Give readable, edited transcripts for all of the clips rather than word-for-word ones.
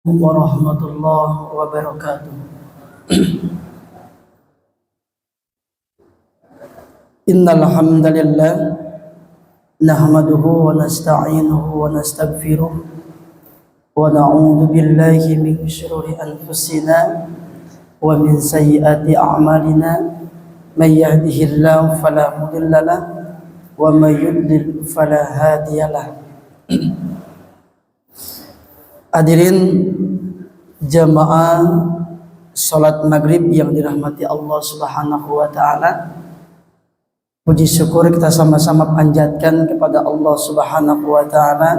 Warahmatullahi wabarakatuh. Innal hamdalillah nahmaduhu wa nasta'inuhu wa nastaghfiruh wa na'udzu billahi min shururi anfusina wa min sayyiati a'malina may yahdihillahu fala mudilla lahu wa may yudlil fala hadiyalah. Hadirin jamaah salat maghrib yang dirahmati Allah Subhanahu wa taala. Puji syukur kita sama-sama panjatkan kepada Allah Subhanahu wa taala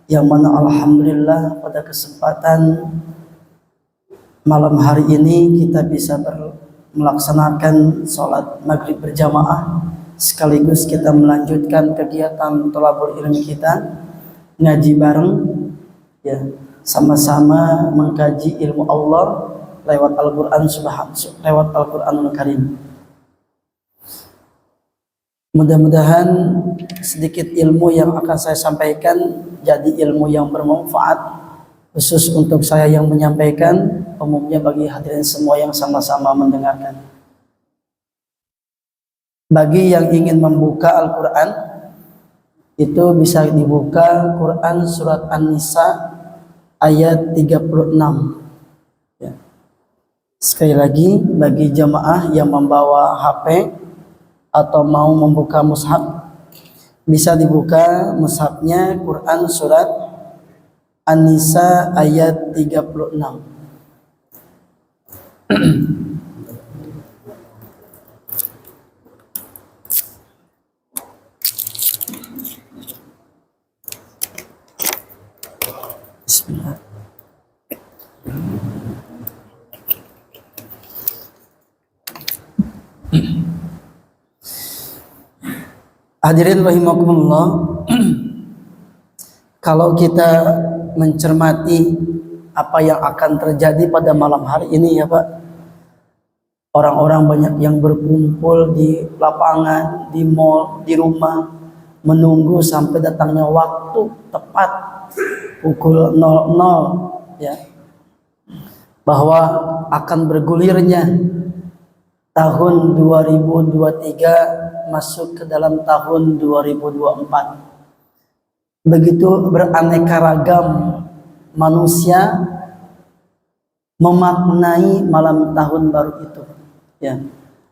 yang mana alhamdulillah pada kesempatan malam hari ini kita bisa melaksanakan salat maghrib berjamaah, sekaligus kita melanjutkan kegiatan thalabul ilmi kita, ngaji bareng ya, sama-sama mengkaji ilmu Allah lewat Al-Qur'an lewat Al-Qur'anul Karim. Mudah-mudahan sedikit ilmu yang akan saya sampaikan jadi ilmu yang bermanfaat, khusus untuk saya yang menyampaikan, umumnya bagi hadirin semua yang sama-sama mendengarkan. Bagi yang ingin membuka Al-Qur'an, itu bisa dibuka Quran surat An-Nisa ayat 36 ya. Sekali lagi, bagi jamaah yang membawa HP atau mau membuka mushaf, bisa dibuka mushafnya Quran surat An-Nisa ayat 36. Bismillah. Hadirin rahimakumullah, kalau kita mencermati apa yang akan terjadi pada malam hari ini ya Pak, orang-orang banyak yang berkumpul di lapangan, di mal, di rumah, menunggu sampai datangnya waktu tepat pukul 00 ya, bahwa akan bergulirnya tahun 2023 masuk ke dalam tahun 2024. Begitu beraneka ragam manusia memaknai malam tahun baru itu ya.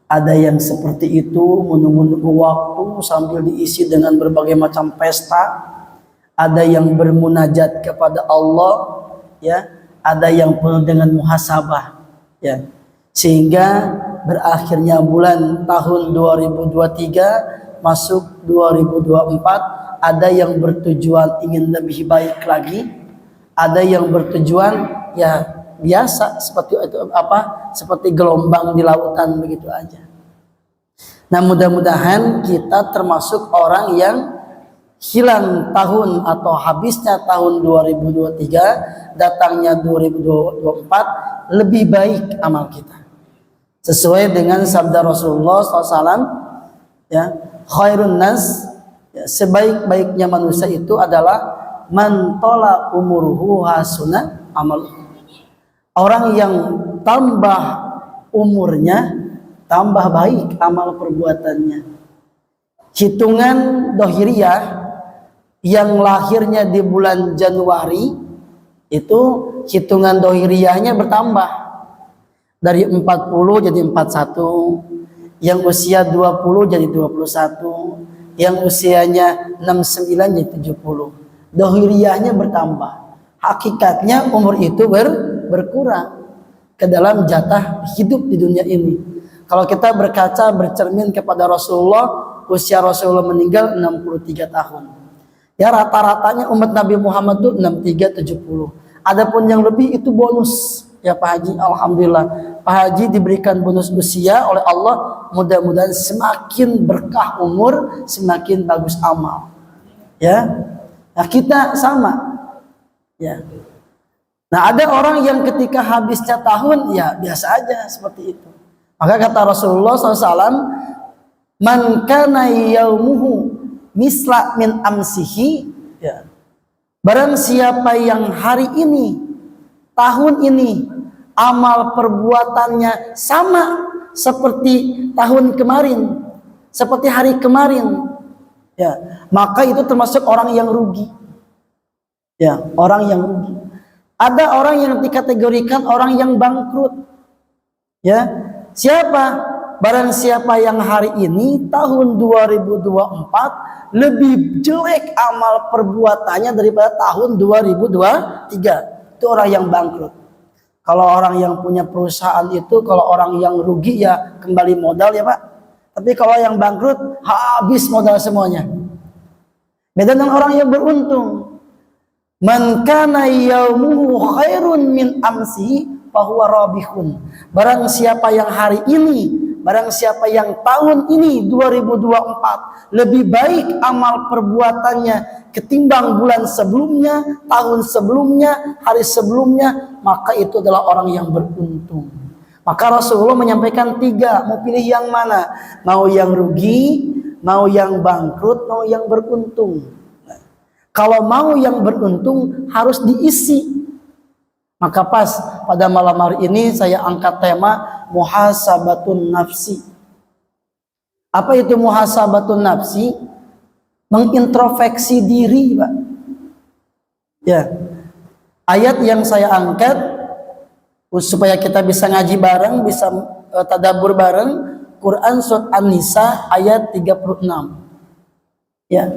Ada yang seperti itu, menunggu waktu sambil diisi dengan berbagai macam pesta. Ada yang bermunajat kepada Allah ya, ada yang penuh dengan muhasabah ya. Sehingga berakhirnya bulan tahun 2023 masuk 2024, ada yang bertujuan ingin lebih baik lagi, ada yang bertujuan ya biasa seperti itu, seperti gelombang di lautan begitu aja. Nah, mudah-mudahan kita termasuk orang yang hilang tahun atau habisnya tahun 2023, datangnya 2024 lebih baik amal kita. Sesuai dengan sabda Rasulullah SAW ya, khairun nas ya, sebaik-baiknya manusia itu adalah man tola umuruhu hasuna amal. Orang yang tambah umurnya tambah baik amal perbuatannya. Hitungan dohiriyah yang lahirnya di bulan Januari itu hitungan dohiriyahnya bertambah dari 40 jadi 41, yang usia 20 jadi 21, yang usianya 69 jadi 70. Dohiriyahnya bertambah. Hakikatnya umur itu berkurang ke dalam jatah hidup di dunia ini. Kalau kita berkaca, bercermin kepada Rasulullah, usia Rasulullah meninggal 63 tahun. Ya, rata-ratanya umat Nabi Muhammad itu 63-70. Adapun yang lebih itu bonus. Ya Pak Haji, alhamdulillah Pak Haji diberikan bonus usia oleh Allah. Mudah-mudahan semakin berkah umur, semakin bagus amal. Ya, nah kita sama. Ya, nah ada orang yang ketika habisnya tahun ya biasa aja seperti itu. Maka kata Rasulullah SAW, man kana yaumuhu misla min amsihi ya. Barang siapa yang hari ini tahun ini amal perbuatannya sama seperti tahun kemarin, seperti hari kemarin, ya, maka itu termasuk orang yang rugi. Ya, orang yang rugi. Ada orang yang dikategorikan orang yang bangkrut. Ya, siapa? Barang siapa yang hari ini tahun 2024 lebih jelek amal perbuatannya daripada tahun 2023, itu orang yang bangkrut. Kalau orang yang punya perusahaan itu, kalau orang yang rugi ya kembali modal ya Pak. Tapi kalau yang bangkrut habis modal semuanya. Beda dengan orang yang beruntung. Man kana yaumuhu khairun min amsi fahuwa rabihun. Barang siapa yang hari ini, barang siapa yang tahun ini 2024 lebih baik amal perbuatannya ketimbang bulan sebelumnya, tahun sebelumnya, hari sebelumnya, maka itu adalah orang yang beruntung. Maka Rasulullah menyampaikan 3, mau pilih yang mana? Mau yang rugi, mau yang bangkrut, mau yang beruntung. Kalau mau yang beruntung harus diisi. Maka pas pada malam hari ini saya angkat tema muhasabatun nafsi. Apa itu muhasabatun nafsi? Mengintrospeksi diri, Pak. Ya. Ayat yang saya angkat supaya kita bisa ngaji bareng, bisa tadabbur bareng, Quran surat An-Nisa ayat 36. Ya.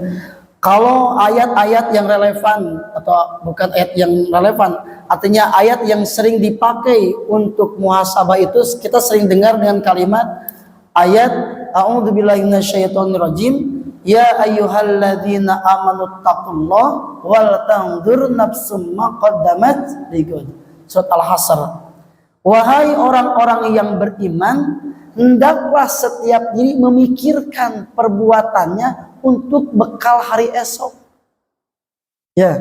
Kalau ayat-ayat yang relevan atau bukan ayat yang relevan, artinya ayat yang sering dipakai untuk muhasabah itu kita sering dengar dengan kalimat ayat a'udzubillahi minasyaitonirrajim, ya ayyuhalladzina amanu taqullaha wal tanzur nafsum ma qaddamat lighad. Surat Al-Hasr. Wahai orang-orang yang beriman, hendaklah setiap diri memikirkan perbuatannya untuk bekal hari esok. Ya.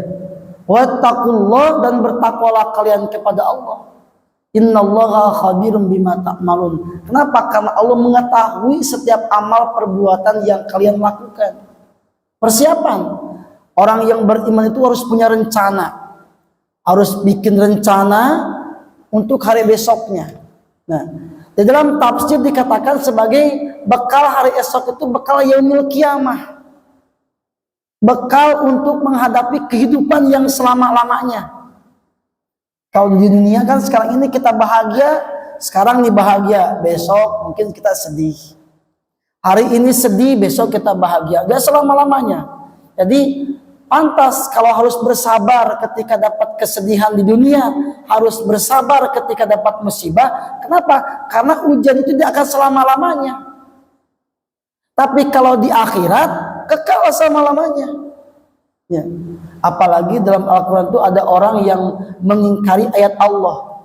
Wattaqullah, dan bertakwalah kalian kepada Allah. Innallaha khabirum bima ta'malun. Kenapa? Karena Allah mengetahui setiap amal perbuatan yang kalian lakukan. Persiapan. Orang yang beriman itu harus punya rencana. Harus bikin rencana untuk hari besoknya. Nah, di dalam tafsir dikatakan sebagai bekal hari esok itu bekal yaumil qiyamah. Bekal untuk menghadapi kehidupan yang selama-lamanya. Kalau di dunia kan sekarang ini kita bahagia, sekarang nih bahagia, besok mungkin kita sedih. Hari ini sedih, besok kita bahagia. Gak selama-lamanya. Jadi pantas kalau harus bersabar ketika dapat kesedihan di dunia, harus bersabar ketika dapat musibah. Kenapa? Karena ujian itu tidak akan selama-lamanya. Tapi kalau di akhirat kekal selama-lamanya. Ya. Apalagi dalam Al-Quran itu ada orang yang mengingkari ayat Allah.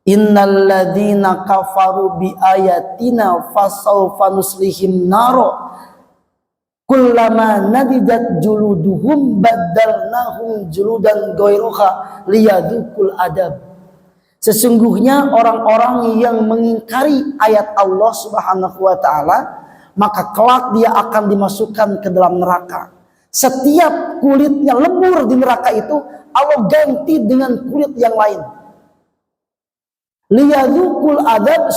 Innal ladzina kafaru bi ayatina fasawfa nuslihim naro kullama nadidat juluduhum baddalnahum juludan ghairuha liyadukul adab. Sesungguhnya orang-orang yang mengingkari ayat Allah Subhanahu wa taala, maka kelak dia akan dimasukkan ke dalam neraka. Setiap kulitnya lebur di neraka itu Allah ganti dengan kulit yang lain. Liyadukul adab,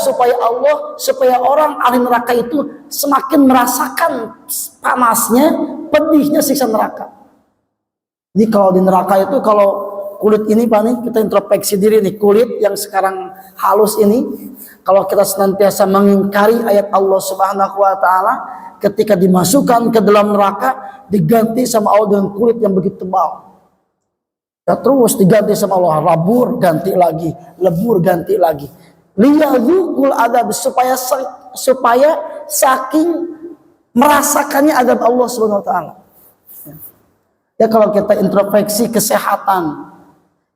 supaya orang ahli neraka itu semakin merasakan panasnya, pedihnya siksa neraka. Jadi kalau di neraka itu, kalau kulit ini Pak nih, kita introspeksi diri nih, kulit yang sekarang halus ini, kalau kita senantiasa mengingkari ayat Allah Subhanahu wa taala, ketika dimasukkan ke dalam neraka diganti sama Allah dengan kulit yang begitu tebal. Ya, terus diganti sama Allah, labur ganti lagi, lebur ganti lagi. Liyadzukul adab, supaya saking merasakannya adab Allah Subhanahu wa taala. Ya, kalau kita introspeksi kesehatan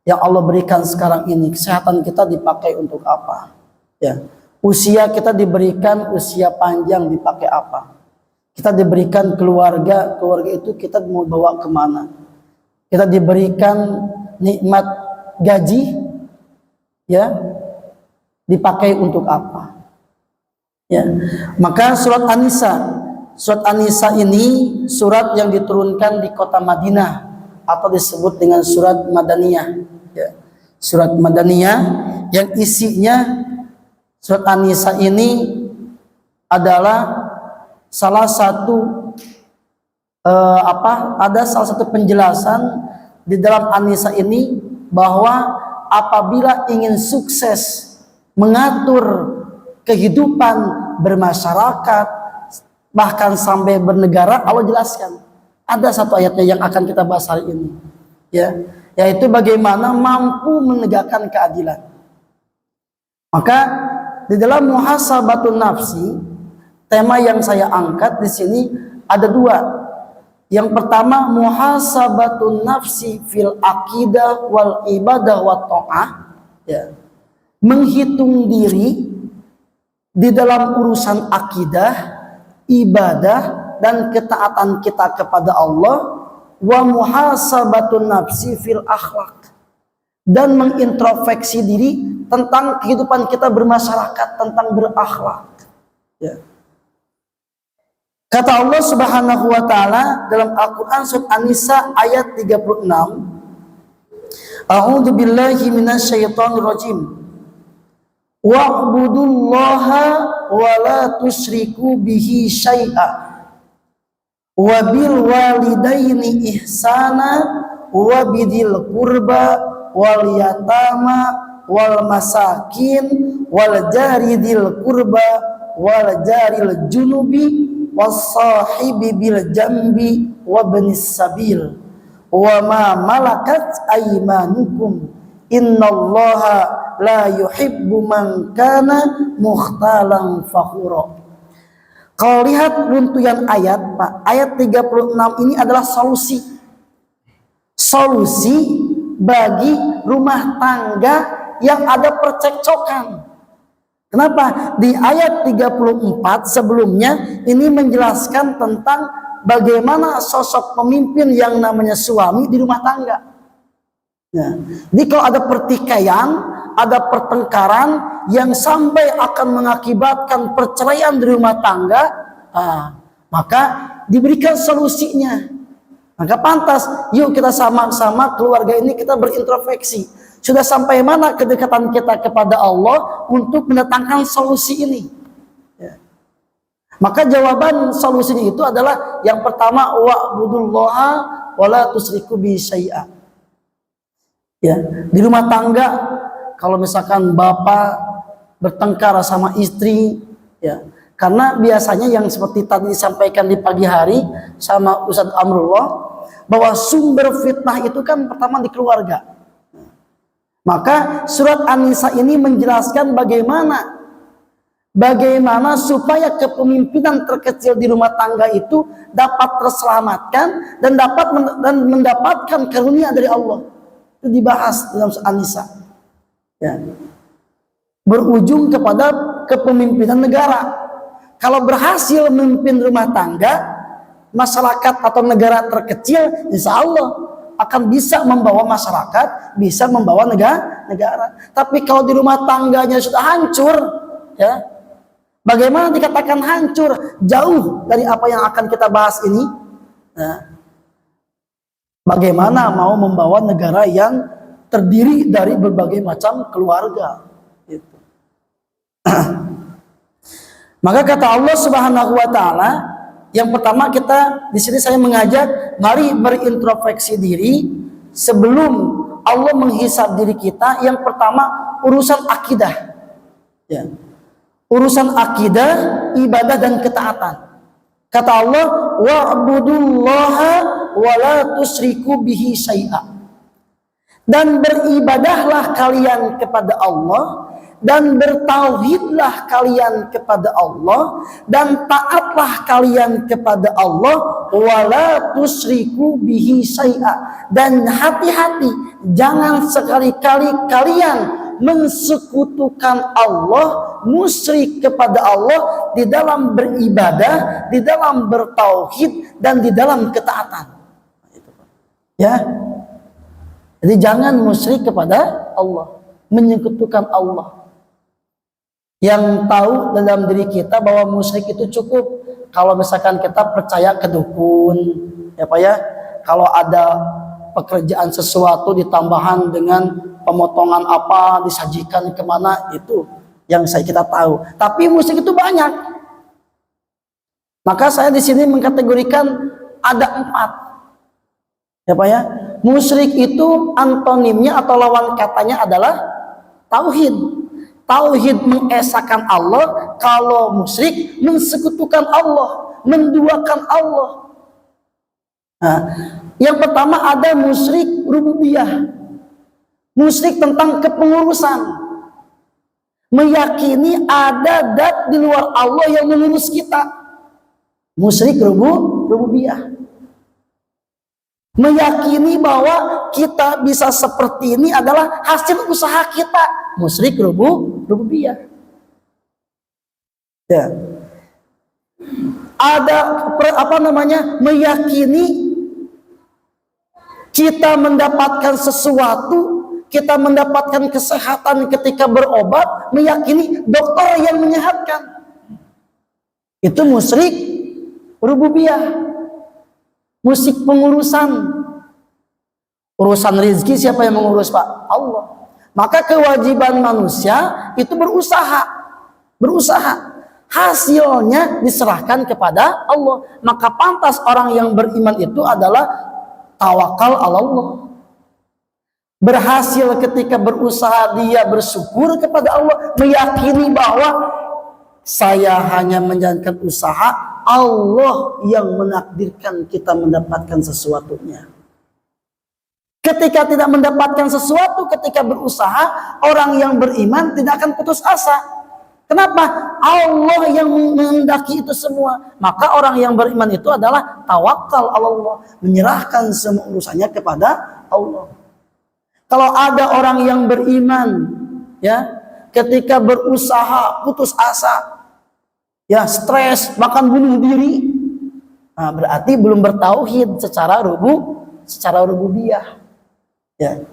yang Allah berikan sekarang ini, kesehatan kita dipakai untuk apa? Ya, usia kita diberikan usia panjang dipakai apa? Kita diberikan keluarga itu kita mau bawa kemana? Kita diberikan nikmat gaji, ya, dipakai untuk apa? Ya, maka surat An-Nisa ini surat yang diturunkan di kota Madinah atau disebut dengan surat Madaniyah. Ya. Surat Madaniyah yang isinya surat An-Nisa ini adalah salah satu ada salah satu penjelasan di dalam An-Nisa ini bahwa apabila ingin sukses mengatur kehidupan bermasyarakat bahkan sampai bernegara, Allah jelaskan ada satu ayatnya yang akan kita bahas hari ini, ya, yaitu bagaimana mampu menegakkan keadilan. Maka di dalam muhasabatun nafsi, tema yang saya angkat di sini ada dua. Yang pertama, muhasabatun nafsi fil aqidah wal ibadah wa ta'ah, ya. Menghitung diri di dalam urusan akidah, ibadah dan ketaatan kita kepada Allah, wa muhasabatun nafsi fil akhlak, dan mengintrospeksi diri tentang kehidupan kita bermasyarakat, tentang berakhlak, ya. Kata Allah Subhanahu wa taala dalam Al-Qur'an surat An-Nisa ayat 36, A'udzu billahi minasyaitonir rajim. Wa'budullaha wa la tusyriku bihi syai'a wa bil walidaini ihsana wa bidil qurba wal yatama wal masakin wal jaridil qurba wal jaril junubi was-sahibi bil jambi wa ibnis sabil wa ma malakat aymanukum innallaha la yuhibbu man kana mukhtalan fakhura. Kalau lihat runtuyan ayat, Pak, ayat 36 ini adalah solusi bagi rumah tangga yang ada percekcokan. Kenapa? Di ayat 34 sebelumnya ini menjelaskan tentang bagaimana sosok pemimpin yang namanya suami di rumah tangga. Nah, jadi kalau ada pertikaian, ada pertengkaran yang sampai akan mengakibatkan perceraian di rumah tangga, maka diberikan solusinya. Maka pantas, yuk kita sama-sama keluarga ini kita berintrospeksi. Sudah sampai mana kedekatan kita kepada Allah untuk mendatangkan solusi ini? Ya. Maka jawaban solusinya itu adalah yang pertama, wa'budullaha wa la tusyriku bihi syai'a. Ya, di rumah tangga kalau misalkan bapak bertengkar sama istri, ya, karena biasanya yang seperti tadi disampaikan di pagi hari sama Ustadz Amrullah, bahwa sumber fitnah itu kan pertama di keluarga. Maka surat An-Nisa ini menjelaskan bagaimana supaya kepemimpinan terkecil di rumah tangga itu dapat terselamatkan dan dapat mendapatkan karunia dari Allah. Itu dibahas dalam surat An-Nisa. Ya. Berujung kepada kepemimpinan negara. Kalau berhasil memimpin rumah tangga, masyarakat atau negara terkecil, insya Allah akan bisa membawa masyarakat, bisa membawa negara. Tapi kalau di rumah tangganya sudah hancur, ya, bagaimana dikatakan hancur? Jauh dari apa yang akan kita bahas ini. Nah, bagaimana mau membawa negara yang terdiri dari berbagai macam keluarga? Gitu. Maka kata Allah Subhanahu wa taala, yang pertama kita di sini saya mengajak mari berintrospeksi diri sebelum Allah menghisab diri kita. Yang pertama urusan akidah, ya. Urusan akidah, ibadah dan ketaatan. Kata Allah, wa'budullaha wa la tusyriku bihi syai'a. Dan beribadahlah kalian kepada Allah, dan bertauhidlah kalian kepada Allah, dan taatlah kalian kepada Allah, wala tusyriku bihi syai'a. Dan hati-hati, jangan sekali-kali kalian mensekutukan Allah, musyrik kepada Allah di dalam beribadah, di dalam bertauhid, dan di dalam ketaatan. Ya, jadi jangan musyrik kepada Allah, menyekutukan Allah. Yang tahu dalam diri kita bahwa musyrik itu cukup kalau misalkan kita percaya ke dukun, ya Pak ya. Kalau ada pekerjaan sesuatu ditambahan dengan pemotongan apa disajikan kemana, itu yang kita tahu. Tapi musik itu banyak. Maka saya di sini mengkategorikan ada 4. Ya Pak ya. Musyrik itu antonimnya atau lawan katanya adalah tauhid. Tauhid mengesahkan Allah, kalau musyrik mensekutukan Allah, menduakan Allah. Nah, yang pertama ada musyrik rububiyah. Musyrik tentang kepengurusan. Meyakini ada zat di luar Allah yang mengurus kita. Musyrik rububiyah. Meyakini bahwa kita bisa seperti ini adalah hasil usaha kita. Musyrik rububiyah. Ya. Ada meyakini kita mendapatkan sesuatu, kita mendapatkan kesehatan ketika berobat, meyakini dokter yang menyehatkan. Itu musyrik rububiyah. Musik pengurusan. Urusan rezeki siapa yang mengurus, Pak? Allah. Maka kewajiban manusia itu berusaha. Hasilnya diserahkan kepada Allah. Maka pantas orang yang beriman itu adalah tawakal Allah. Berhasil ketika berusaha, dia bersyukur kepada Allah, meyakini bahwa saya hanya menjalankan usaha, Allah yang menakdirkan kita mendapatkan sesuatunya. Ketika tidak mendapatkan sesuatu, ketika berusaha, orang yang beriman tidak akan putus asa. Kenapa? Allah yang menghendaki itu semua. Maka orang yang beriman itu adalah tawakal Allah, menyerahkan semua urusannya kepada Allah. Kalau ada orang yang beriman, ya, ketika berusaha putus asa, ya stres, bahkan bunuh diri, nah, berarti belum bertauhid secara rububiyah. Ya.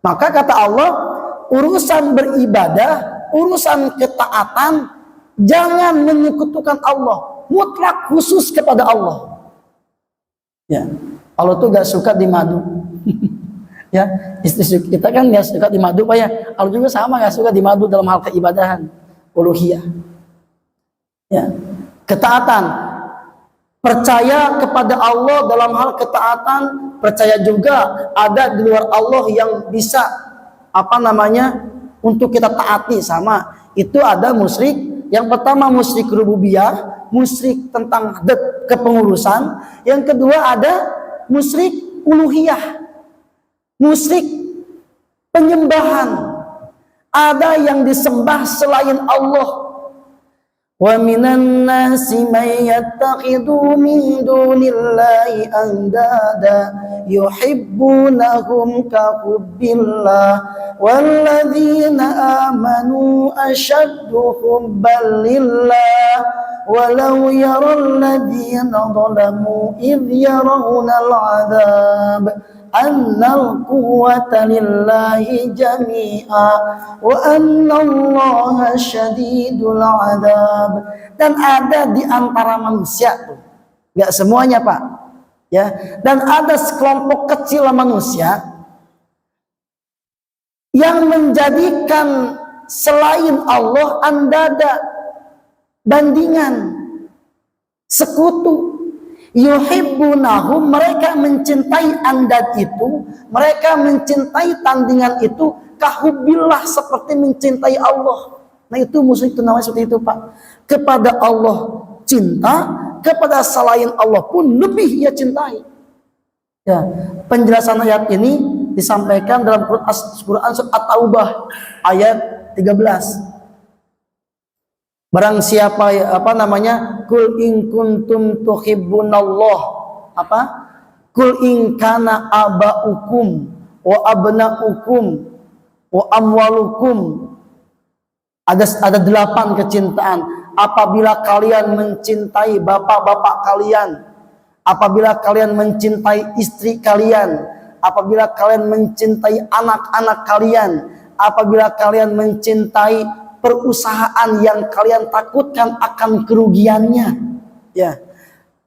Maka kata Allah, urusan beribadah, urusan ketaatan, jangan menyekutukan Allah, mutlak khusus kepada Allah. Ya, Allah tuh gak suka di madu. Ya, istri kita kan gak suka di madu, Pak ya. Allah juga sama gak suka di madu dalam hal keibadahan, uluhiyah. Ya, ketaatan, percaya kepada Allah dalam hal ketaatan, percaya juga ada di luar Allah yang bisa untuk kita taati, sama. Itu ada musyrik. Yang pertama musyrik rububiyah, musyrik tentang kepengurusan. Yang kedua ada musyrik uluhiyah, musyrik penyembahan. Ada yang disembah selain Allah. Wa minan nasi may yattakhidhu min dunillahi andada yuhibbunahum ka hubbillah walladzina amanu ashaddu hubban lillah walau yaral ladzina zalamu idh yarawna al'adzab annal quwwata lillahi jami'a wa annallaha syadidul 'adzab. Dan ada di antara manusia tuh, enggak semuanya, Pak, ya, dan ada sekelompok kecil manusia yang menjadikan selain Allah andada, bandingan, sekutu. Yuhibbunahum, mereka mencintai andad itu, mereka mencintai tandingan itu, kahubbillah, seperti mencintai Allah. Nah itu musyrik itu namanya seperti itu, Pak. Kepada Allah cinta, kepada selain Allah pun lebih ia cintai. Ya, penjelasan ayat ini disampaikan dalam Quran surat At-Taubah ayat 13. Barang siapa kul in kuntum tuhibbunallah, kul in kana abaukum wa abnaukum wa amwalukum. Ada 8 kecintaan. Apabila kalian mencintai bapak-bapak kalian, apabila kalian mencintai istri kalian, apabila kalian mencintai anak-anak kalian, apabila kalian mencintai perusahaan yang kalian takutkan akan kerugiannya, ya,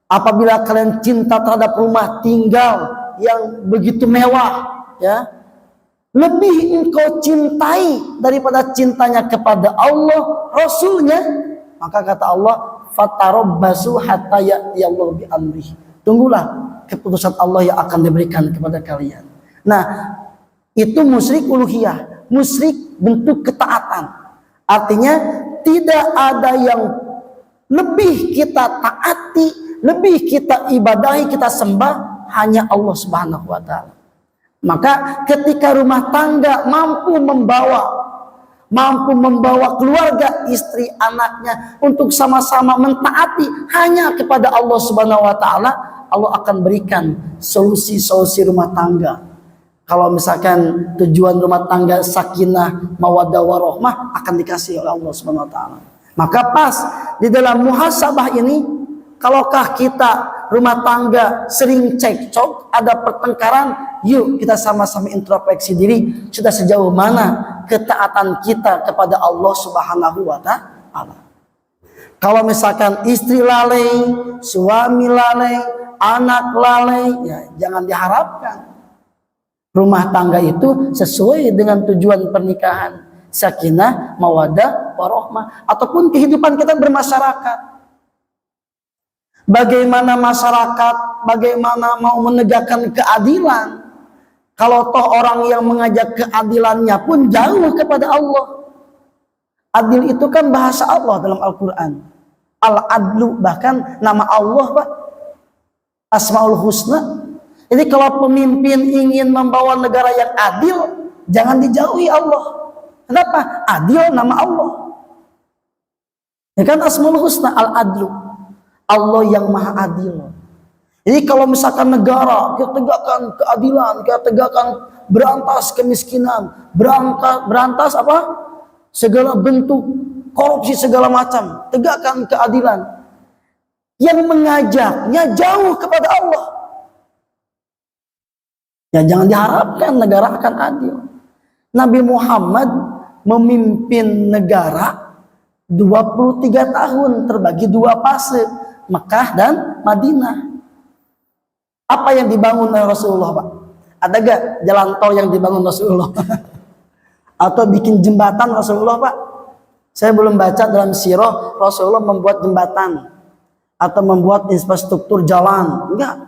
apabila kalian cinta terhadap rumah tinggal yang begitu mewah, ya, lebih engkau cintai daripada cintanya kepada Allah, Rasulnya, maka kata Allah, fatarabbasu hatta ya'tiyallahu bi amri. Tunggulah keputusan Allah yang akan diberikan kepada kalian. Nah, itu musyrik uluhiyah, musyrik bentuk ketaatan. Artinya tidak ada yang lebih kita taati, lebih kita ibadahi, kita sembah, hanya Allah Subhanahu wa taala. Maka ketika rumah tangga mampu membawa keluarga, istri, anaknya untuk sama-sama mentaati hanya kepada Allah Subhanahu wa taala, Allah akan berikan solusi-solusi rumah tangga. Kalau misalkan tujuan rumah tangga sakinah, mawaddah warahmah, akan dikasih oleh Allah Subhanahu wa taala. Maka pas di dalam muhasabah ini, kalaukah kita rumah tangga sering cekcok, ada pertengkaran, yuk kita sama-sama introspeksi diri, sudah sejauh mana ketaatan kita kepada Allah Subhanahu wa taala. Kalau misalkan istri lalai, suami lalai, anak lalai, ya jangan diharapkan rumah tangga itu sesuai dengan tujuan pernikahan, sakinah, mawaddah, warahmah, ataupun kehidupan kita bermasyarakat. Bagaimana masyarakat, bagaimana mau menegakkan keadilan, kalau toh orang yang mengajak keadilannya pun jauh kepada Allah. Adil itu kan bahasa Allah dalam Al-Quran. Al-Adlu, bahkan nama Allah, Pak, Asmaul Husna. Jadi kalau pemimpin ingin membawa negara yang adil, jangan dijauhi Allah. Kenapa? Adil nama Allah. Ya kan, Asmaul Husna, Al-Adlu, Allah yang maha adil. Jadi kalau misalkan negara kita tegakkan keadilan, kita tegakkan berantas kemiskinan, berantas apa? Segala bentuk korupsi segala macam, tegakkan keadilan. Yang mengajaknya jauh kepada Allah. Ya jangan diharapkan negara akan adil. Nabi Muhammad memimpin negara 23 tahun terbagi 2 fase, Mekah dan Madinah. Apa yang dibangun oleh Rasulullah, Pak? Ada gak jalan tol yang dibangun Rasulullah? Atau bikin jembatan Rasulullah, Pak? Saya belum baca dalam sirah Rasulullah membuat jembatan atau membuat infrastruktur jalan. Enggak.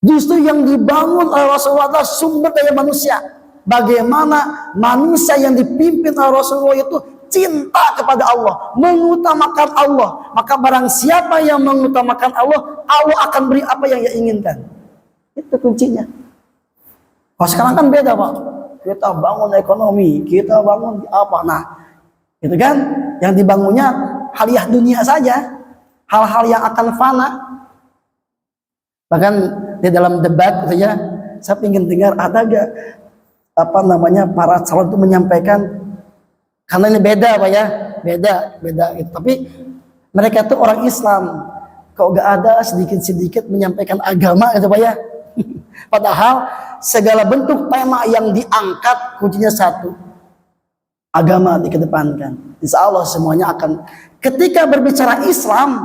Justru yang dibangun oleh Rasulullah adalah sumber daya manusia. Bagaimana manusia yang dipimpin oleh Rasulullah itu cinta kepada Allah, mengutamakan Allah. Maka barang siapa yang mengutamakan Allah, Allah akan beri apa yang ia inginkan. Itu kuncinya. Kalau sekarang kan beda, Pak. Kita bangun ekonomi, kita bangun apa? Nah, itu kan yang dibangunnya haliah dunia saja, hal-hal yang akan fana. Bahkan di dalam debat saja, saya ingin dengar ada gak para calon itu menyampaikan, karena ini beda, Pak ya, beda gitu. Tapi mereka itu orang Islam, kok gak ada sedikit-sedikit menyampaikan agama gitu, Pak ya. Padahal segala bentuk tema yang diangkat kuncinya satu, agama dikedepankan. Insya Allah semuanya akan, ketika berbicara Islam,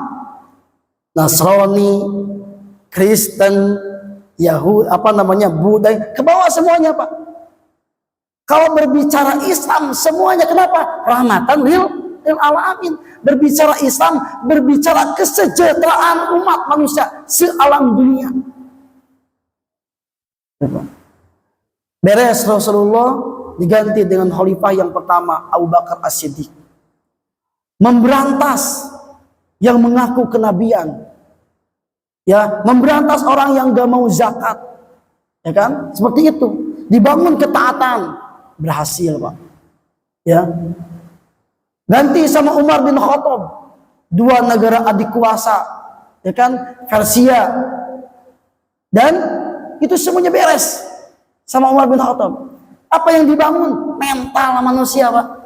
Nasrani, Kristen, Yahudi, Buddha, ke bawah semuanya, Pak. Kalau berbicara Islam semuanya, kenapa? Rahmatan lil alamin. Berbicara Islam, berbicara kesejahteraan umat manusia sealam dunia. Beres Rasulullah diganti dengan khalifah yang pertama, Abu Bakar As-Siddiq. Memberantas yang mengaku kenabian. Ya, memberantas orang yang gak mau zakat. Ya kan? Seperti itu. Dibangun ketaatan. Berhasil, Pak. Ya. Ganti sama Umar bin Khattab. 2 negara adik kuasa. Ya kan? Persia. Dan itu semuanya beres sama Umar bin Khattab. Apa yang dibangun? Mental manusia, Pak.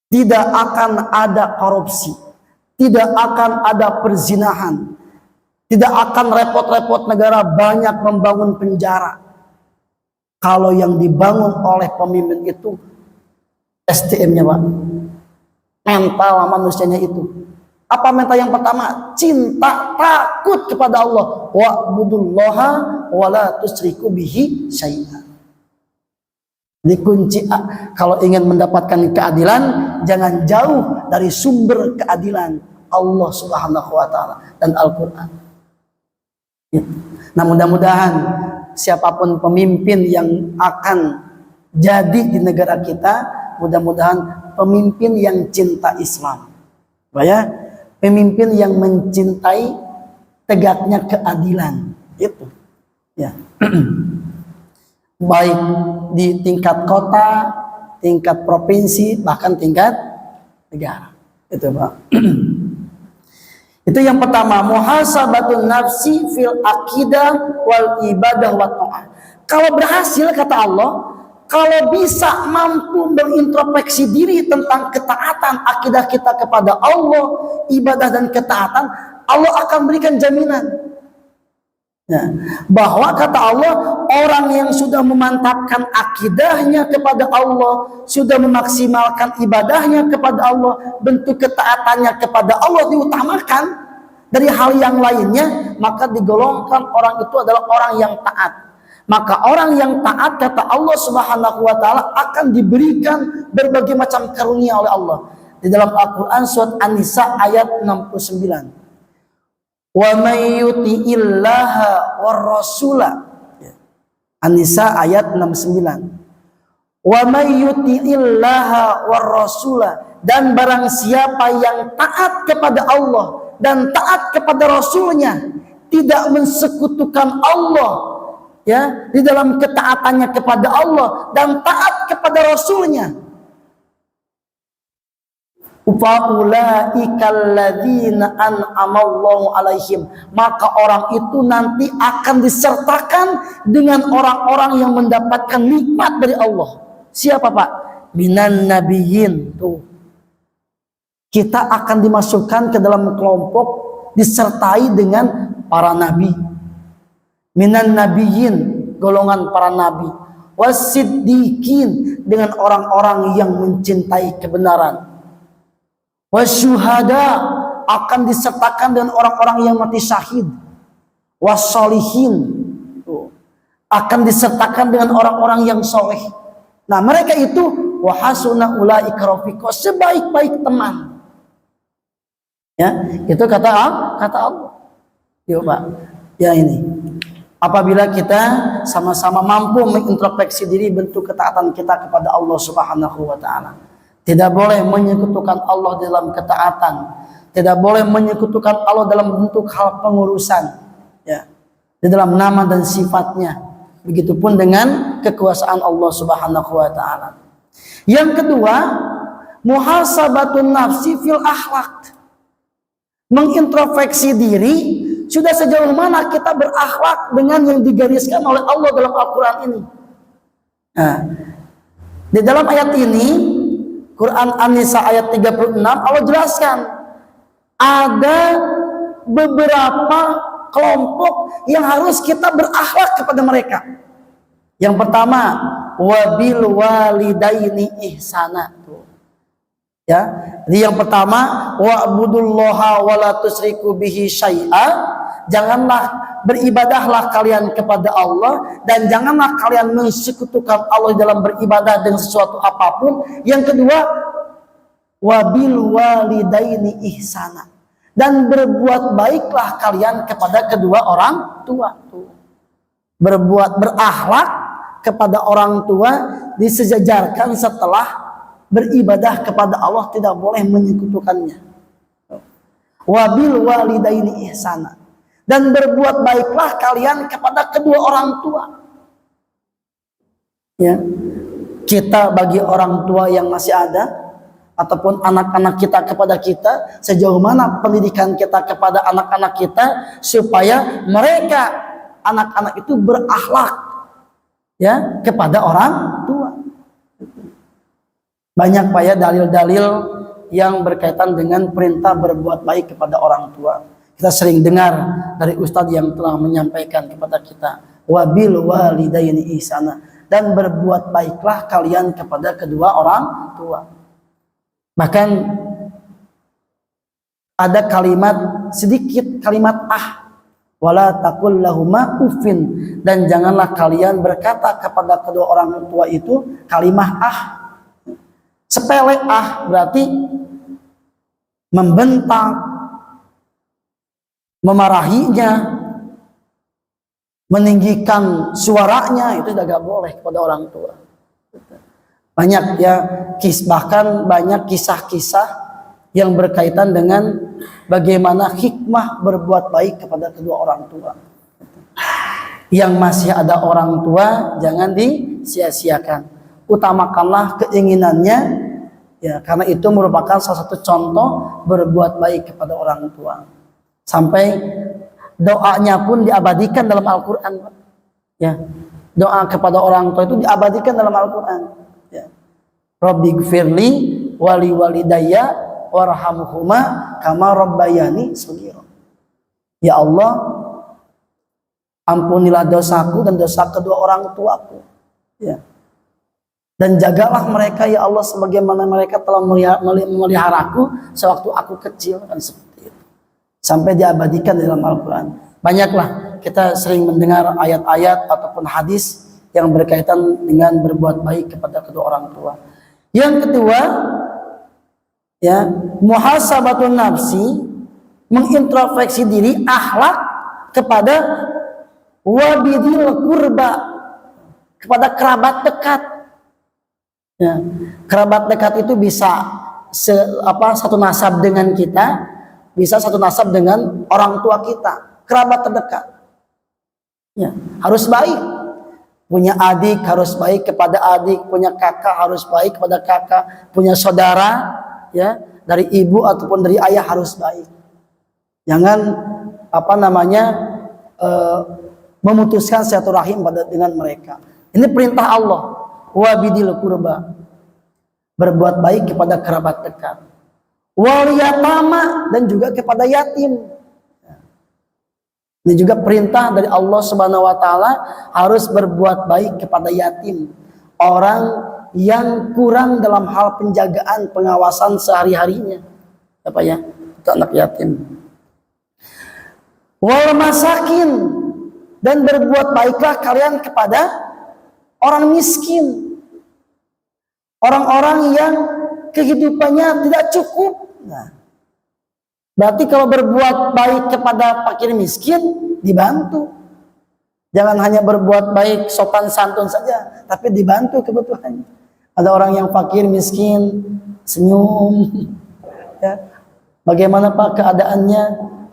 Tidak akan ada korupsi, tidak akan ada perzinahan, tidak akan repot-repot negara banyak membangun penjara. Kalau yang dibangun oleh pemimpin itu SDM-nya, Pak, mental manusianya itu. Apa mental yang pertama? Cinta, takut kepada Allah. Wa'budullaha wa la tusyriku bihi syai'a. Dikunci kalau ingin mendapatkan keadilan, jangan jauh dari sumber keadilan Allah Subhanahu wa taala dan Al-Qur'an. Nah, mudah-mudahan siapapun pemimpin yang akan jadi di negara kita, mudah-mudahan pemimpin yang cinta Islam. Ya, pemimpin yang mencintai tegaknya keadilan. Itu. Ya. Baik di tingkat kota, tingkat provinsi, bahkan tingkat negara. Itu, Pak. Itu yang pertama, muhasabatun nafsi fil aqidah wal ibadah wa ta'ah. Kalau berhasil, kata Allah, kalau bisa mampu berintrospeksi diri tentang ketaatan akidah kita kepada Allah, ibadah dan ketaatan, Allah akan berikan jaminan. Ya, bahwa kata Allah, orang yang sudah memantapkan akidahnya kepada Allah, sudah memaksimalkan ibadahnya kepada Allah, bentuk ketaatannya kepada Allah diutamakan dari hal yang lainnya, maka digolongkan orang itu adalah orang yang taat. Maka orang yang taat, kata Allah Subhanahu wa taala, akan diberikan berbagai macam karunia oleh Allah. Di dalam Al-Qur'an surat An-Nisa ayat 69. Wa may yuti'illaha war rasula. An-Nisa ayat 69. Wa may yuti'illaha war rasula, dan barang siapa yang taat kepada Allah dan taat kepada Rasulnya, tidak mensekutukan Allah ya di dalam ketaatannya kepada Allah dan taat kepada Rasulnya, faulaikal ladzina an'amallahu alaihim, maka orang itu nanti akan disertakan dengan orang-orang yang mendapatkan nikmat dari Allah. Siapa, Pak? Minan nabiyyin. Tuh, kita akan dimasukkan ke dalam kelompok disertai dengan para nabi. Minan nabiyyin, golongan para nabi. Wasiddiqin, dengan orang-orang yang mencintai kebenaran. Wasyuhada, akan disertakan dengan orang-orang yang mati syahid. Wassolihin, akan disertakan dengan orang-orang yang soleh. Nah, mereka itu wahasuna ulaika rafiqa, sebaik-baik teman. Ya, itu kata Allah. Yuk, Pak. Ya, ini. Apabila kita sama-sama mampu mengintrospeksi diri bentuk ketaatan kita kepada Allah Subhanahu wa taala. Tidak boleh menyekutukan Allah dalam ketaatan. Tidak boleh menyekutukan Allah dalam bentuk hal pengurusan. Ya. Di dalam nama dan sifatnya. Begitupun dengan kekuasaan Allah Subhanahu wa taala. Yang kedua, muhasabatun nafsi fil akhlak. Mengintrospeksi diri, sudah sejauh mana kita berakhlak dengan yang digariskan oleh Allah dalam Al-Quran ini. Nah, di dalam ayat ini, Quran An-Nisa ayat 36, Allah jelaskan ada beberapa kelompok yang harus kita berakhlak kepada mereka. Yang pertama, wabil walidaini ihsana. Ya, jadi yang pertama, wa'budullaha wa la tusyriku bihi syai'a. Janganlah, beribadahlah kalian kepada Allah dan janganlah kalian mensekutukan Allah dalam beribadah dengan sesuatu apapun. Yang kedua, wabil walidaini ihsana, dan berbuat baiklah kalian kepada kedua orang tua. Berakhlak kepada orang tua disejajarkan setelah beribadah kepada Allah, tidak boleh menyekutukannya. Wabil walidaini ihsana, dan berbuat baiklah kalian kepada kedua orang tua. Ya, kita bagi orang tua yang masih ada ataupun anak-anak kita kepada kita, sejauh mana pendidikan kita kepada anak-anak kita supaya mereka anak-anak itu berakhlak ya kepada orang tua. Banyak, Pak, ya, dalil-dalil yang berkaitan dengan perintah berbuat baik kepada orang tua. Kita sering dengar dari ustadz yang telah menyampaikan kepada kita, wabil walidaini ihsana, dan berbuat baiklah kalian kepada kedua orang tua. Bahkan ada kalimat sedikit, kalimat Wala taqul lahuma uffin, dan janganlah kalian berkata kepada kedua orang tua itu kalimah ah. Sepele ah berarti membentak, memarahinya, meninggikan suaranya, itu tidak boleh kepada orang tua. Banyak ya, bahkan banyak kisah-kisah yang berkaitan dengan bagaimana hikmah berbuat baik kepada kedua orang tua. Yang masih ada orang tua jangan disia-siakan. Utamakanlah keinginannya, ya, karena itu merupakan salah satu contoh berbuat baik kepada orang tua. Sampai doanya pun diabadikan dalam Al-Quran. Ya, doa kepada orang tua itu diabadikan dalam Al-Quran. Ya. Rabbighfirli wali walidayya warhamhuma kama rabbayani shaghira. Ya Allah, ampunilah dosaku dan dosa kedua orang tuaku. Ya. Dan jagalah mereka ya Allah sebagaimana mereka telah memeliharaku sewaktu aku kecil, dan seperti itu. Sampai diabadikan dalam Al-Quran. Banyaklah kita sering mendengar ayat-ayat ataupun hadis yang berkaitan dengan berbuat baik kepada kedua orang tua. Yang kedua, ya, muhasabatun nafsi, mengintrospeksi diri, akhlak kepada wabidil kurba, kepada kerabat dekat. Ya, kerabat dekat itu bisa satu nasab dengan kita, bisa satu nasab dengan orang tua kita, kerabat terdekat. Ya, harus baik. Punya adik harus baik kepada adik, punya kakak harus baik kepada kakak, punya saudara, ya, dari ibu ataupun dari ayah harus baik. Jangan memutuskan silaturahim dengan mereka. Ini perintah Allah. Wabidil kurba, berbuat baik kepada kerabat dekat. Wal yatama, dan juga kepada yatim. Ini juga perintah dari Allah Subhanahu wa taala, harus berbuat baik kepada yatim. Orang yang kurang dalam hal penjagaan, pengawasan sehari-harinya. Apa ya? Itu anak yatim. Wal masakin, dan berbuat baiklah kalian kepada orang miskin. Orang-orang yang kehidupannya tidak cukup. Nah, berarti kalau berbuat baik kepada fakir miskin, dibantu. Jangan hanya berbuat baik sopan santun saja, tapi dibantu kebutuhannya. Ada orang yang fakir miskin, senyum. Ya. Bagaimana Pak keadaannya?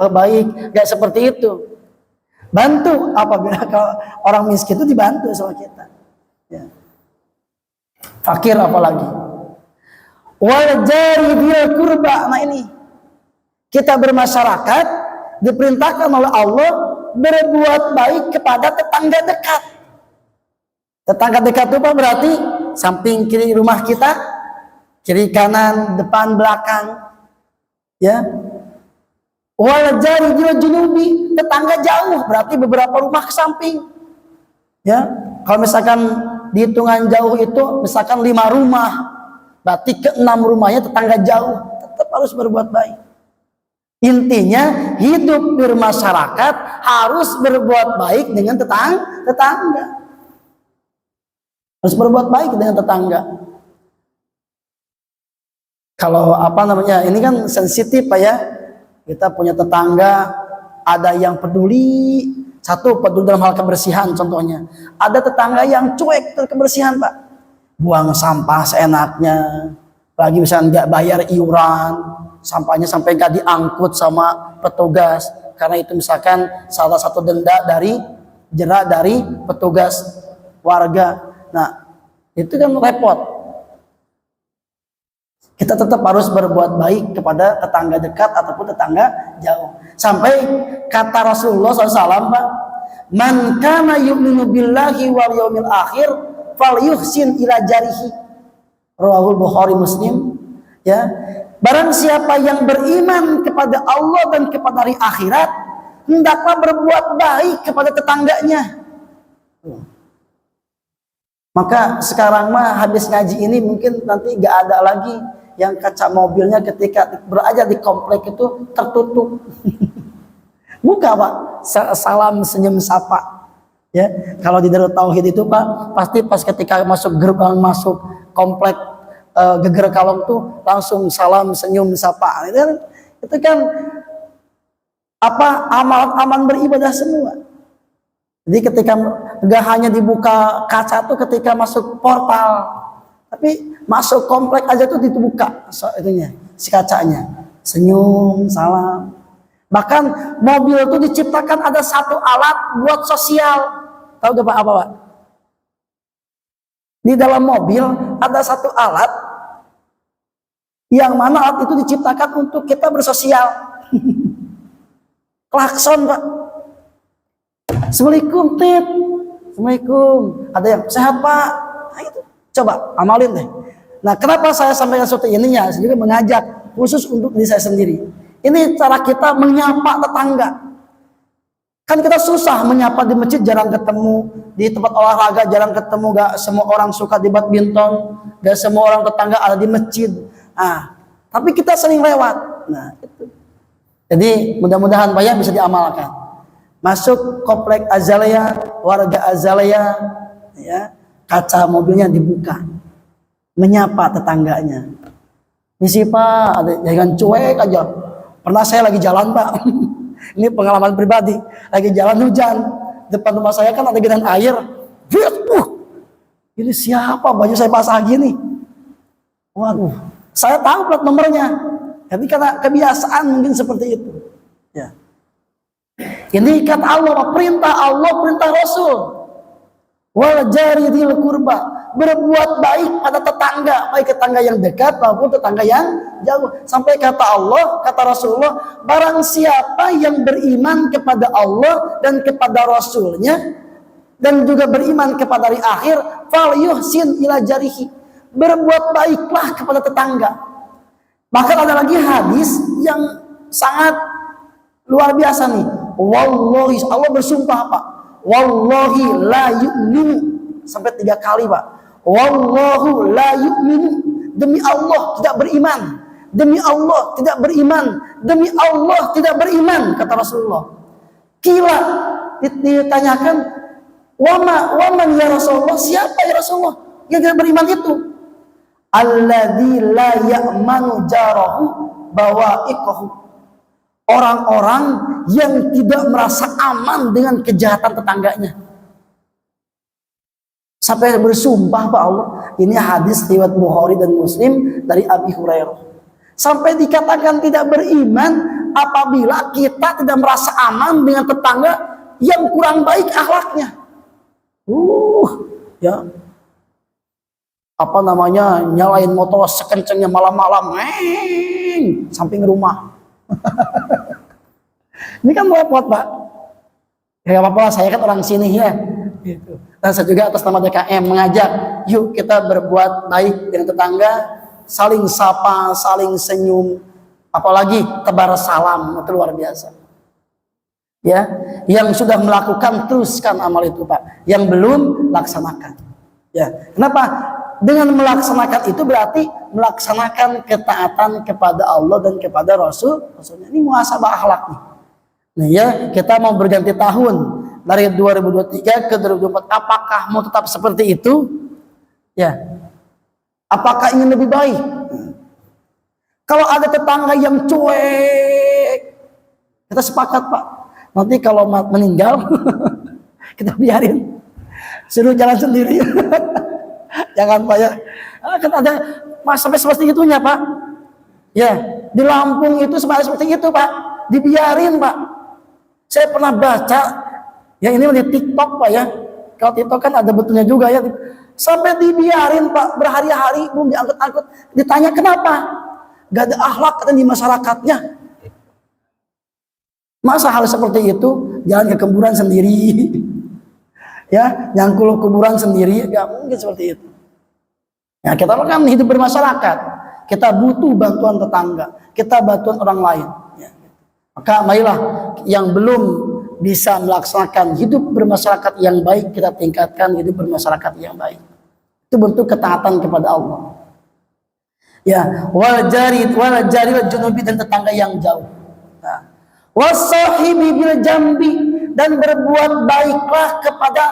Oh, baik. Gak seperti itu. Bantu apabila kalau orang miskin itu dibantu sama kita. Ya. Fakir apalagi. Wal jari dzil qurba. Nah ini, kita bermasyarakat diperintahkan oleh Allah berbuat baik kepada tetangga dekat. Tetangga dekat itu apa berarti? Samping kiri rumah kita, kiri kanan, depan belakang, ya. Wal jari dzil junubi, tetangga jauh berarti beberapa rumah ke samping, ya. Kalau misalkan dihitungan jauh itu misalkan 5 rumah, berarti ke 6 rumahnya tetangga jauh, tetap harus berbuat baik. Intinya hidup bermasyarakat harus berbuat baik dengan tetangga. Harus berbuat baik dengan tetangga. Kalau ini kan sensitif Pak ya. Kita punya tetangga, ada yang peduli, satu peduli dalam hal kebersihan contohnya. Ada tetangga yang cuek terhadap kebersihan Pak. Buang sampah seenaknya, lagi misalnya nggak bayar iuran, sampahnya sampai nggak diangkut sama petugas, karena itu misalkan salah satu denda dari jerak dari petugas warga. Nah itu kan repot. Kita tetap harus berbuat baik kepada tetangga dekat ataupun tetangga jauh. Sampai kata Rasulullah SAW, Pak, man kana yu'minu billahi wal yaumil akhir falyuhsin ila jarihi. Rawahul Bukhari Muslim. Ya, barang siapa yang beriman kepada Allah dan kepada hari akhirat, hendaklah berbuat baik kepada tetangganya. Maka sekarang mah habis ngaji ini mungkin nanti gak ada lagi yang kaca mobilnya ketika berada di komplek itu tertutup. Buka Pak, salam senyum sapa. Ya, kalau di Darut Tauhid itu Pak, pasti pas ketika masuk gerbang masuk komplek Geger Kalong tuh langsung salam senyum sapa. Itu kan apa amalan beribadah semua. Jadi ketika gak hanya dibuka kaca tuh ketika masuk portal, tapi masuk komplek aja tuh dibuka itunya, si kacanya. Senyum, salam. Bahkan mobil tuh diciptakan ada satu alat buat sosial. Tahu gak Pak apa Pak? Di dalam mobil ada satu alat yang mana alat itu diciptakan untuk kita bersosial. Klakson Pak. Assalamualaikum Tit. Assalamualaikum. Ada yang sehat Pak. Nah itu coba amalin deh. Nah kenapa saya sampaikan seperti ini ya? Saya juga mengajak khusus untuk diri saya sendiri. Ini cara kita menyapa tetangga. Kan kita susah menyapa di masjid, jarang ketemu. Di tempat olahraga jarang ketemu. Gak semua orang suka di badminton. Gak semua orang tetangga ada di masjid. Nah, tapi kita sering lewat. Nah itu. Jadi mudah-mudahan Pak ya bisa diamalkan. Masuk komplek Azalea, warga Azalea, ya, kaca mobilnya dibuka, menyapa tetangganya. Misi Pak, jangan cuek aja. Pernah saya lagi jalan Pak, ini pengalaman pribadi, lagi jalan hujan, depan rumah saya kan ada genangan air. Ini siapa? Baju saya basah gini. Waduh, saya tahu plat nomornya, tapi karena kebiasaan mungkin seperti itu. Ya. Ini kata Allah, perintah Rasul. Wal jari dzil qurba, berbuat baik pada tetangga, baik tetangga yang dekat maupun tetangga yang jauh. Sampai kata Allah, kata Rasulullah, barang siapa yang beriman kepada Allah dan kepada Rasulnya dan juga beriman kepada hari akhir, fal yuhsin ila jarihi, berbuat baiklah kepada tetangga. Bahkan ada lagi hadis yang sangat luar biasa nih. Wallahi, Allah bersumpah Pak. Wallahi la yu'minu, sampai 3 kali Pak. Wallahu la yu'minu, demi Allah tidak beriman. Demi Allah tidak beriman. Demi Allah tidak beriman, kata Rasulullah. Kila ditanyakan, waman ya Rasulullah, siapa ya Rasulullah yang tidak beriman itu? Alladzi la ya'manu jarahu bawa'iqahu, orang-orang yang tidak merasa aman dengan kejahatan tetangganya. Sampai bersumpah Pak Allah, ini hadis riwayat Bukhari dan Muslim dari Abi Hurairah. Sampai dikatakan tidak beriman apabila kita tidak merasa aman dengan tetangga yang kurang baik akhlaknya. Ya. Apa namanya, nyalain motor sekencengnya malam-malam, samping rumah. Ini kan repot Pak. Ya apa-apa, saya kan orang sini ya. Gitu. Dan saya juga atas nama DKM mengajak, yuk kita berbuat baik dengan tetangga, saling sapa, saling senyum, apalagi tebar salam, itu luar biasa. Ya, yang sudah melakukan teruskan amal itu Pak. Yang belum laksanakan. Ya, kenapa? Dengan melaksanakan itu berarti melaksanakan ketaatan kepada Allah dan kepada Rasulnya. Ini muhasabah akhlak nih. Nah ya, kita mau berganti tahun dari 2023 ke 2024. Apakah mau tetap seperti itu? Ya. Apakah ingin lebih baik? Kalau ada tetangga yang cuek, kita sepakat Pak. Nanti kalau meninggal, kita biarin. Suruh jalan sendiri. Jangan Pak ya. Kan ada sampai seperti itunya Pak. Ya, di Lampung itu seperti itu Pak. Dibiarin Pak. Saya pernah baca, ya ini di TikTok Pak ya. Kalau TikTok kan ada betulnya juga ya. Sampai dibiarin Pak, berhari-hari belum diangkut-angkut. Ditanya kenapa? Gak ada akhlak di masyarakatnya. Masa hal seperti itu? Jalan ke kuburan sendiri. Ya, nyangkul kuburan sendiri, gak mungkin seperti itu. Ya, kita kan hidup bermasyarakat, kita butuh bantuan tetangga, kita bantuan orang lain. Ya. Maka marilah yang belum bisa melaksanakan hidup bermasyarakat yang baik, kita tingkatkan hidup bermasyarakat yang baik. Itu bentuk ketaatan kepada Allah. Ya, wal jari junubi, dan tetangga yang jauh. Nah, Wasahibi bil jambi, dan berbuat baiklah kepada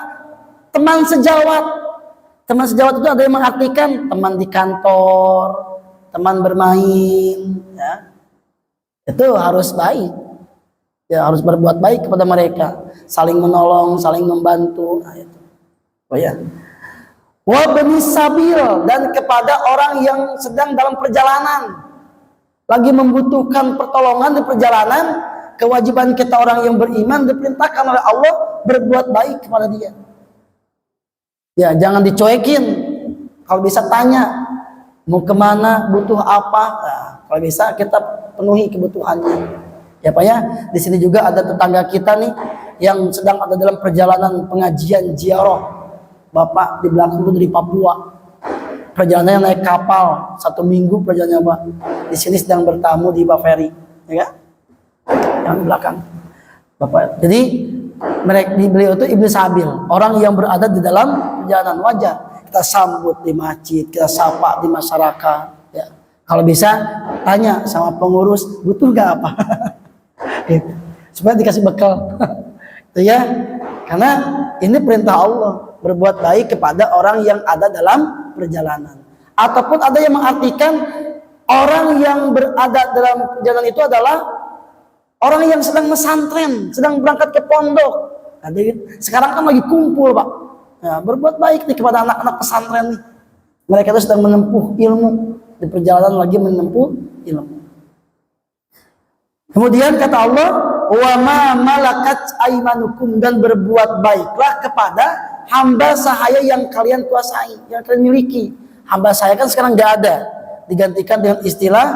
teman sejawat. Teman sejawat itu ada yang mengartikan teman di kantor, teman bermain, ya. Itu harus baik. Ya, harus berbuat baik kepada mereka, saling menolong, saling membantu. Nah, itu. Oh ya. Wa bani sabil, dan kepada orang yang sedang dalam perjalanan, lagi membutuhkan pertolongan di perjalanan, kewajiban kita orang yang beriman diperintahkan oleh Allah berbuat baik kepada dia. Ya, jangan dicuekin. Kalau bisa tanya, mau kemana, butuh apa. Nah, kalau bisa kita penuhi kebutuhannya. Ya Pak ya, di sini juga ada tetangga kita nih yang sedang ada dalam perjalanan pengajian ziarah. Bapak di belakang itu dari Papua. Perjalanannya naik kapal 1 minggu perjalanannya Pak. Di sini sedang bertamu di Baveri, ya kan? Yang di belakang. Bapak. Jadi beliau itu Ibnu Sabil, orang yang berada di dalam perjalanan. Wajar kita sambut di masjid, kita sapa di masyarakat, ya. Kalau bisa tanya sama pengurus, butuh gak apa? Gitu. Supaya dikasih bekal. Itu ya. Karena ini perintah Allah, berbuat baik kepada orang yang ada dalam perjalanan. Ataupun ada yang mengartikan orang yang berada dalam perjalanan itu adalah orang yang sedang pesantren, sedang berangkat ke pondok. Sekarang kan lagi kumpul Pak. Ya, berbuat baik nih kepada anak-anak pesantren nih. Mereka itu sedang menempuh ilmu, di perjalanan lagi menempuh ilmu. Kemudian kata Allah, wa ma malakat aimanukum, dan berbuat baiklah kepada hamba sahaya yang kalian kuasai, yang kalian miliki. Hamba sahaya kan sekarang nggak ada, digantikan dengan istilah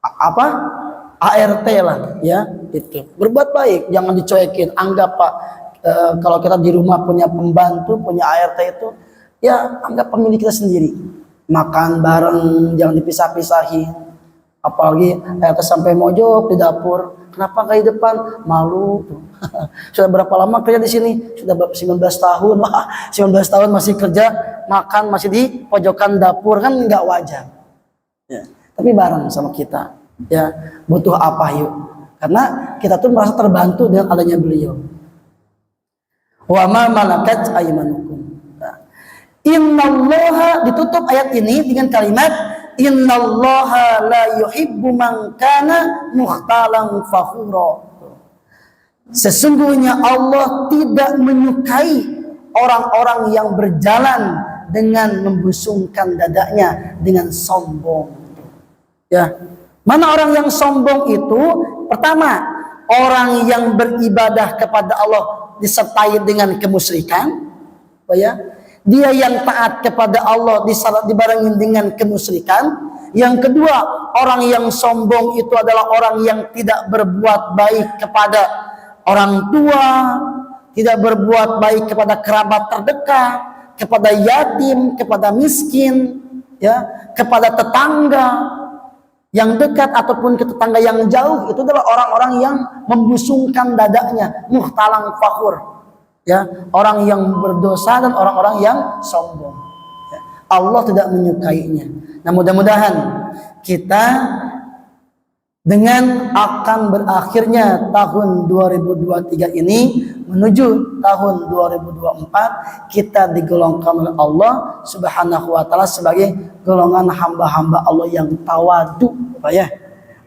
apa? ART lah, ya itu. Berbuat baik, jangan dicuekin. Anggap Pak, kalau kita di rumah punya pembantu, punya ART itu, ya anggap pemilik kita sendiri. Makan bareng, jangan dipisah-pisahin. Apalagi ART sampai mojok di dapur, kenapa nggak di depan? Malu. Sudah berapa lama kerja di sini? Sudah 19 tahun. 19 tahun masih kerja, makan masih di pojokan dapur, kan nggak wajar. Ya. Tapi bareng sama kita. Ya, butuh apa yuk? Karena kita tuh merasa terbantu dengan adanya beliau. Wa ma malakat aymanukum. Innallaha, ditutup ayat ini dengan kalimat innallaha la yuhibbu man kana mukhtalan fakhura. Sesungguhnya Allah tidak menyukai orang-orang yang berjalan dengan membusungkan dadanya dengan sombong. Ya. Mana orang yang sombong itu? Pertama, orang yang beribadah kepada Allah disertai dengan kemusyrikan, ya. Dia yang taat kepada Allah dibarengin dengan kemusyrikan. Yang kedua, orang yang sombong itu adalah orang yang tidak berbuat baik kepada orang tua, tidak berbuat baik kepada kerabat terdekat, kepada yatim, kepada miskin, ya, kepada tetangga yang dekat ataupun ke tetangga yang jauh. Itu adalah orang-orang yang membusungkan dadanya, muhtalang fakhur, ya, orang yang berdosa dan orang-orang yang sombong, ya. Allah tidak menyukainya. Nah, mudah-mudahan kita dengan akan berakhirnya tahun 2023 ini menuju tahun 2024, kita digolongkan oleh Allah Subhanahu wa taala sebagai golongan hamba-hamba Allah yang tawadu, ya.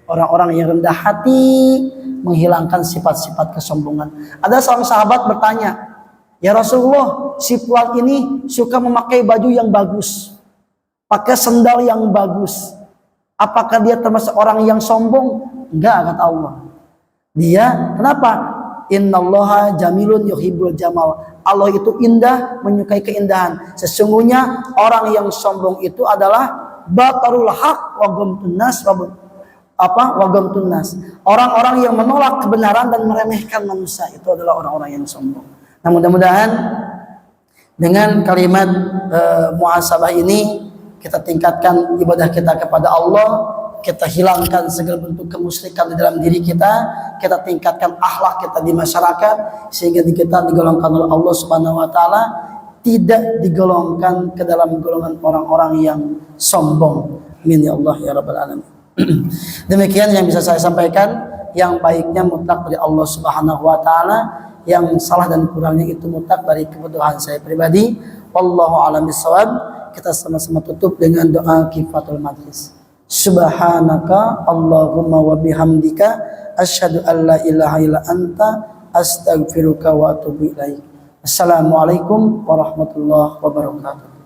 Orang-orang yang rendah hati, menghilangkan sifat-sifat kesombongan. Ada seorang sahabat bertanya, "Ya Rasulullah, si fulan ini suka memakai baju yang bagus, pakai sendal yang bagus. Apakah dia termasuk orang yang sombong?" Enggak, kata Allah. Dia, kenapa? Innallaha jamilun yuhibbul jamal. Allah itu indah, menyukai keindahan. Sesungguhnya orang yang sombong itu adalah batarul haq wa ghamtun nas, wa ghamtun nas. Orang-orang yang menolak kebenaran dan meremehkan manusia, itu adalah orang-orang yang sombong. Nah, mudah-mudahan dengan kalimat muhasabah ini kita tingkatkan ibadah kita kepada Allah, kita hilangkan segala bentuk kemusyrikan di dalam diri kita tingkatkan akhlak kita di masyarakat, sehingga kita digolongkan oleh Allah Subhanahu wa taala, tidak digolongkan ke dalam golongan orang-orang yang sombong. Amin ya Allah ya rabbal alamin. Demikian yang bisa saya sampaikan. yang baiknya mutlak dari Allah Subhanahu wa taala, yang salah dan kurangnya itu mutlak dari kebutuhan saya pribadi. Wallahu a'lam bishawab. Kita sama-sama tutup dengan doa kifatul majlis. Subhanaka Allahumma wa bihamdika asyhadu an la ilaha illa anta astaghfiruka wa atubu ilaik. Assalamualaikum warahmatullahi wabarakatuh.